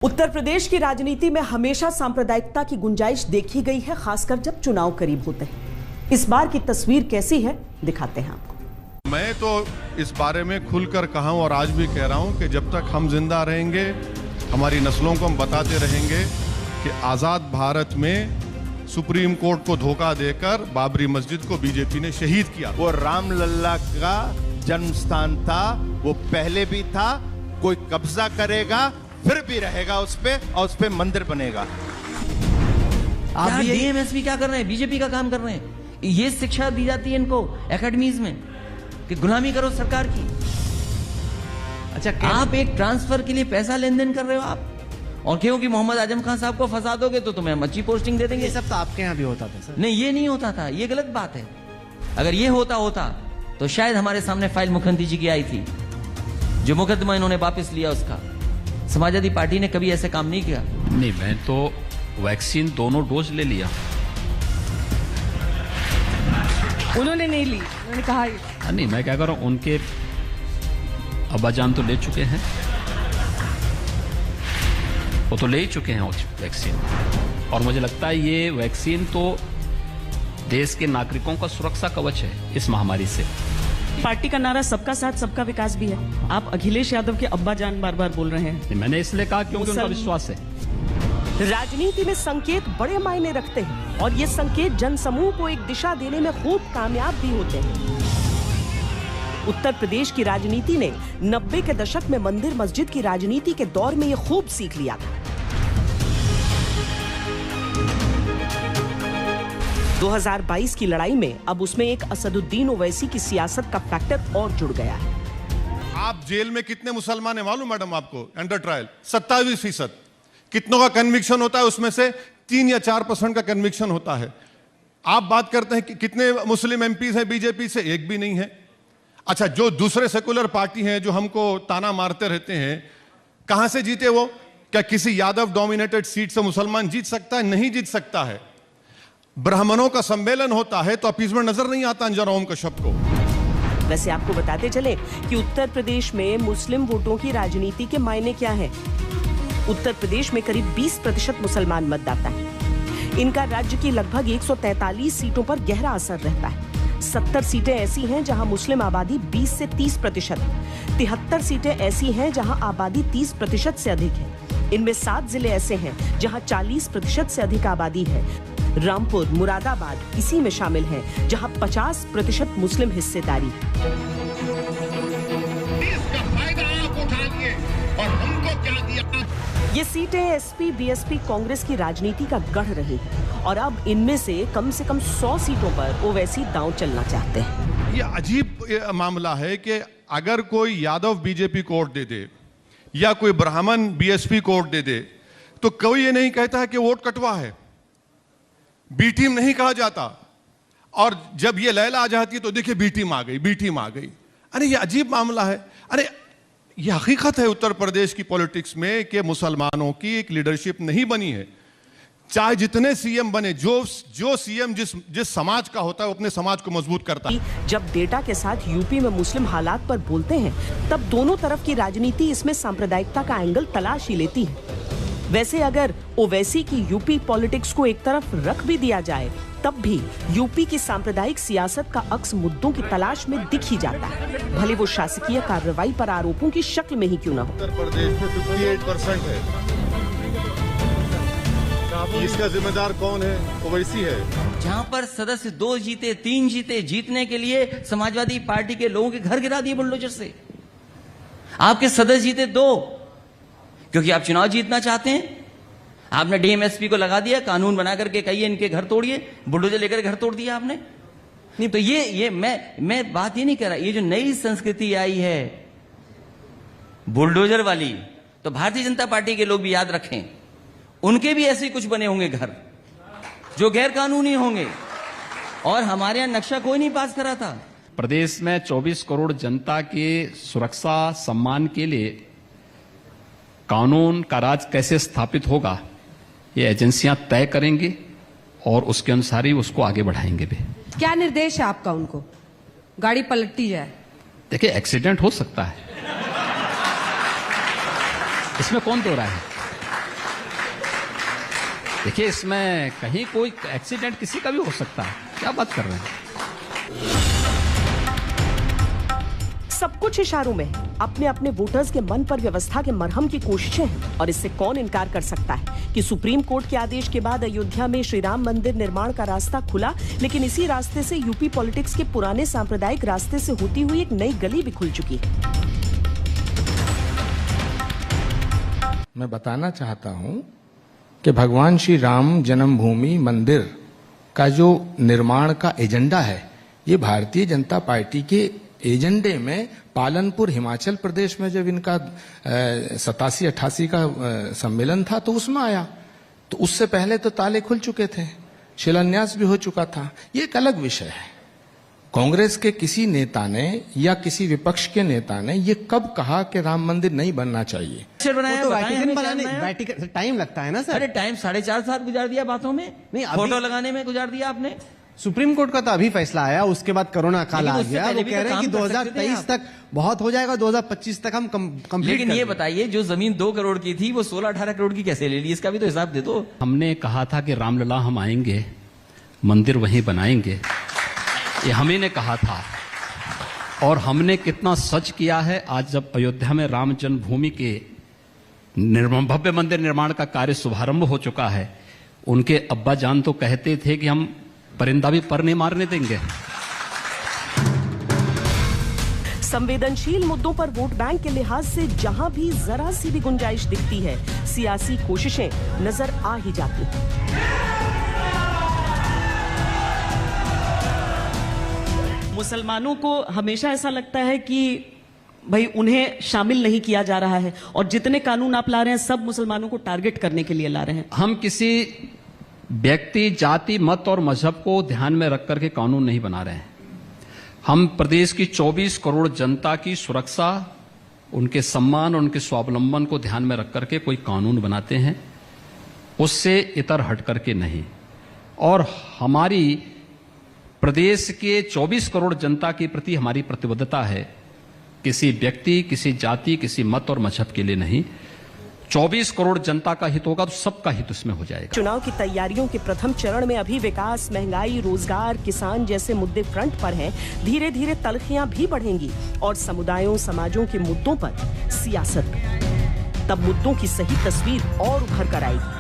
उत्तर प्रदेश की राजनीति में हमेशा सांप्रदायिकता की गुंजाइश देखी गई है, खासकर जब चुनाव करीब होते हैं। इस बार की तस्वीर कैसी है, दिखाते हैं आपको। मैं तो इस बारे में खुलकर कहा हूं और आज भी कह रहा हूं कि जब तक हम जिंदा रहेंगे, हमारी नस्लों को हम बताते रहेंगे कि आज़ाद भारत में सुप्रीम कोर्ट को धोखा देकर बाबरी मस्जिद को बीजेपी ने शहीद किया। वो राम लल्ला का जन्म स्थान था, वो पहले भी था, कोई कब्जा करेगा फिर भी रहेगा उस पे और उस पे मंदिर बनेगा। आप डीएमएसपी क्या कर रहे हैं? बीजेपी का काम कर रहे हैं। ये शिक्षा दी जाती है इनको एकेडमीज में कि गुलामी करो सरकार की। अच्छा, आप एक ट्रांसफर के लिए पैसा लेन देन कर रहे हो आप, और क्योंकि मोहम्मद आजम खान साहब को फंसा दोगे तो तुम्हें हम अच्छी पोस्टिंग दे देंगे। ये सब तो आपके यहाँ भी होता था सर। नहीं, ये नहीं होता था, ये गलत बात है। अगर ये होता तो शायद हमारे सामने फाइल मुखर्जी जी की आई थी, जो मुकदमा इन्होंने वापस लिया उसका। समाजवादी पार्टी ने कभी ऐसे काम नहीं किया। नहीं, मैं तो वैक्सीन दोनों डोज ले लिया। उन्होंने नहीं ली, उन्होंने कहा नहीं, मैं क्या कर रहा हूं, उनके अब्बाजान तो ले चुके हैं, वो तो ले ही चुके हैं वैक्सीन। और मुझे लगता है ये वैक्सीन तो देश के नागरिकों का सुरक्षा कवच है इस महामारी से। पार्टी का नारा सबका साथ सबका विकास भी है। आप अखिलेश यादव के अब्बाजान बार बार बोल रहे हैं। मैंने इसलिए कहा क्योंकि उनका विश्वास है। राजनीति में संकेत बड़े मायने रखते हैं और ये संकेत जनसमूह को एक दिशा देने में खूब कामयाब भी होते हैं। उत्तर प्रदेश की राजनीति ने 90 के दशक में मंदिर मस्जिद की राजनीति के दौर में ये खूब सीख लिया था। 2022 की लड़ाई में अब उसमें एक असदुद्दीन ओवैसी की सियासत का फैक्टर और जुड़ गया है। आप जेल में कितने मुसलमान है मालूम मैडम आपको? Under trial 27%। कितनों का कन्विक्शन होता है? उसमें से 3 या 4% का कन्विक्शन होता है। आप बात करते हैं कि कितने मुस्लिम एमपीज हैं बीजेपी से? एक भी नहीं है। अच्छा, जो दूसरे सेकुलर पार्टी हैं जो हमको ताना मारते रहते हैं, कहां से जीते वो? क्या किसी यादव डोमिनेटेड सीट से मुसलमान जीत सकता है? नहीं जीत सकता है। ब्राह्मणों का सम्मेलन होता है तो अपीजमेंट नजर नहीं आता अंजर ओम कश्यप को। वैसे आपको बताते चले कि उत्तर प्रदेश में मुस्लिम वोटों की राजनीति के मायने क्या है। उत्तर प्रदेश में करीब 20% मुसलमान मतदाता है। इनका राज्य की लगभग 143 सीटों पर गहरा असर रहता है। 70 सीटें ऐसी हैं जहां मुस्लिम आबादी 20 से 30%, 73 सीटें ऐसी हैं जहां आबादी 30% से अधिक है। इनमें 7 जिले ऐसे हैं जहां 40% से अधिक आबादी है। रामपुर, मुरादाबाद इसी में शामिल हैं, जहां 50% मुस्लिम हिस्सेदारी। इसका फायदा आप उठाइए और हमको क्या दिया? ये सीटें एसपी, बीएसपी, कांग्रेस की राजनीति का गढ़ रही हैं और अब इनमें से कम 100 सीटों पर ओवैसी दांव चलना चाहते हैं। ये अजीब मामला है कि अगर कोई यादव बीजेपी को वोट दे दे या कोई ब्राह्मण बीएसपी को वोट दे दे तो कोई ये नहीं कहता है कि वोट कटवा है। बी टीम नहीं कहा जाता, और जब ये लैला आ जाती है तो देखिए बी टीम आ गई, बी टीम आ गई। अरे ये अजीब मामला है। अरे ये हकीकत है उत्तर प्रदेश की पॉलिटिक्स में कि मुसलमानों की एक लीडरशिप नहीं बनी है। चाहे जितने सीएम बने, जो सीएम जिस समाज का होता है वो अपने समाज को मजबूत करता है। जब डेटा के साथ यूपी में मुस्लिम हालात पर बोलते हैं तब दोनों तरफ की राजनीति इसमें सांप्रदायिकता का एंगल तलाश ही लेती है। वैसे अगर ओवैसी की यूपी पॉलिटिक्स को एक तरफ रख भी दिया जाए तब भी यूपी की सांप्रदायिक सियासत का अक्स मुद्दों की तलाश में दिख ही जाता है, भले वो शासकीय कार्रवाई पर आरोपों की शक्ल में ही क्यों न हो। उत्तर प्रदेश में 58% है। इसका जिम्मेदार कौन है? ओवैसी है। जहां पर सदस्य 2 जीते, 3 जीते, जीतने के लिए समाजवादी पार्टी के लोगों के घर गिरा दिए बुलडोजर से। आपके सदस्य जीते 2 क्योंकि आप चुनाव जीतना चाहते हैं। आपने डीएमएसपी को लगा दिया, कानून बना करके कहिए इनके घर तोड़िए, बुलडोजर लेकर घर तोड़ दिया आपने। नहीं तो ये मैं बात ये नहीं कर रहा। ये जो नई संस्कृति आई है बुलडोजर वाली, तो भारतीय जनता पार्टी के लोग भी याद रखें, उनके भी ऐसे कुछ बने होंगे घर जो गैर कानूनी होंगे, और हमारे यहां नक्शा कोई नहीं पास करा था। प्रदेश में 24 करोड़ जनता के सुरक्षा सम्मान के लिए कानून का राज कैसे स्थापित होगा ये एजेंसियां तय करेंगी और उसके अनुसार ही उसको आगे बढ़ाएंगे भी। क्या निर्देश है आपका उनको? गाड़ी पलटती जाए? देखिए, एक्सीडेंट हो सकता है, इसमें कौन दो रहा है? देखिए, इसमें कहीं कोई एक्सीडेंट किसी का भी हो सकता है, क्या बात कर रहे हैं? सब कुछ इशारों में है। अपने अपने वोटर्स के मन पर व्यवस्था के मरहम की कोशिशें हैं और इससे कौन इनकार कर सकता है कि सुप्रीम कोर्ट के आदेश के बाद अयोध्या में श्री राम मंदिर निर्माण का रास्ता खुला, लेकिन इसी रास्ते से यूपी पॉलिटिक्स के पुराने सांप्रदायिक रास्ते से होती हुई एक नई गली भी खुल चुकी है। मैं बताना चाहता हूं कि भगवान श्री राम जन्मभूमि मंदिर का जो निर्माण का एजेंडा है, ये भारतीय जनता पार्टी के एजेंडे में पालनपुर हिमाचल प्रदेश में जब इनका 87-88 का सम्मेलन था तो उसमें आया। तो उससे पहले तो ताले खुल चुके थे, शिलान्यास भी हो चुका था। ये एक अलग विषय है। कांग्रेस के किसी नेता ने या किसी विपक्ष के नेता ने ये कब कहा कि राम मंदिर नहीं बनना चाहिए? टाइम लगता है ना सर। अरे टाइम 4.5 साल गुजार दिया बातों में, नहीं, फोटो लगाने में गुजार दिया आपने। सुप्रीम कोर्ट का तो अभी फैसला आया, उसके बाद कोरोना काल आ गया। वो कह रहे हैं कि 2023 तक बहुत हो जाएगा, 2025 तक हम कंप्लीट। लेकिन ये बताइए, जो जमीन 2 करोड़ की थी वो 16-18 करोड़ की कैसे ले ली? इसका भी तो हिसाब दे दो। हमने कहा था कि रामलला हम आएंगे, मंदिर वहीं बनाएंगे, ये हम ही ने कहा था। और हमने कितना सच किया है। आज जब अयोध्या में राम जन्मभूमि के भव्य मंदिर निर्माण का कार्य शुभारंभ हो चुका है, उनके अब्बा जान तो कहते थे कि हम परिंदा भी पर नहीं मारने देंगे। संवेदनशील मुद्दों पर वोट बैंक के लिहाज से जहां भी जरा सी भी गुंजाइश दिखती है, सियासी कोशिशें नजर आ ही जाती हैं। मुसलमानों को हमेशा ऐसा लगता है कि भाई उन्हें शामिल नहीं किया जा रहा है और जितने कानून आप ला रहे हैं सब मुसलमानों को टारगेट करने के लिए ला रहे हैं। हम किसी व्यक्ति, जाति, मत और मजहब को ध्यान में रख करके कानून नहीं बना रहे हैं। हम प्रदेश की 24 करोड़ जनता की सुरक्षा, उनके सम्मान और उनके स्वावलंबन को ध्यान में रख करके कोई कानून बनाते हैं, उससे इतर हट करके नहीं। और हमारी प्रदेश के 24 करोड़ जनता के प्रति हमारी प्रतिबद्धता है, किसी व्यक्ति, किसी जाति, किसी मत और मजहब के लिए नहीं। 24 करोड़ जनता का हित होगा तो सबका हित उसमें हो जाएगा। चुनाव की तैयारियों के प्रथम चरण में अभी विकास, महंगाई, रोजगार, किसान जैसे मुद्दे फ्रंट पर हैं। धीरे धीरे तलखियां भी बढ़ेंगी और समुदायों, समाजों के मुद्दों पर सियासत, तब मुद्दों की सही तस्वीर और उभर कर आएगी।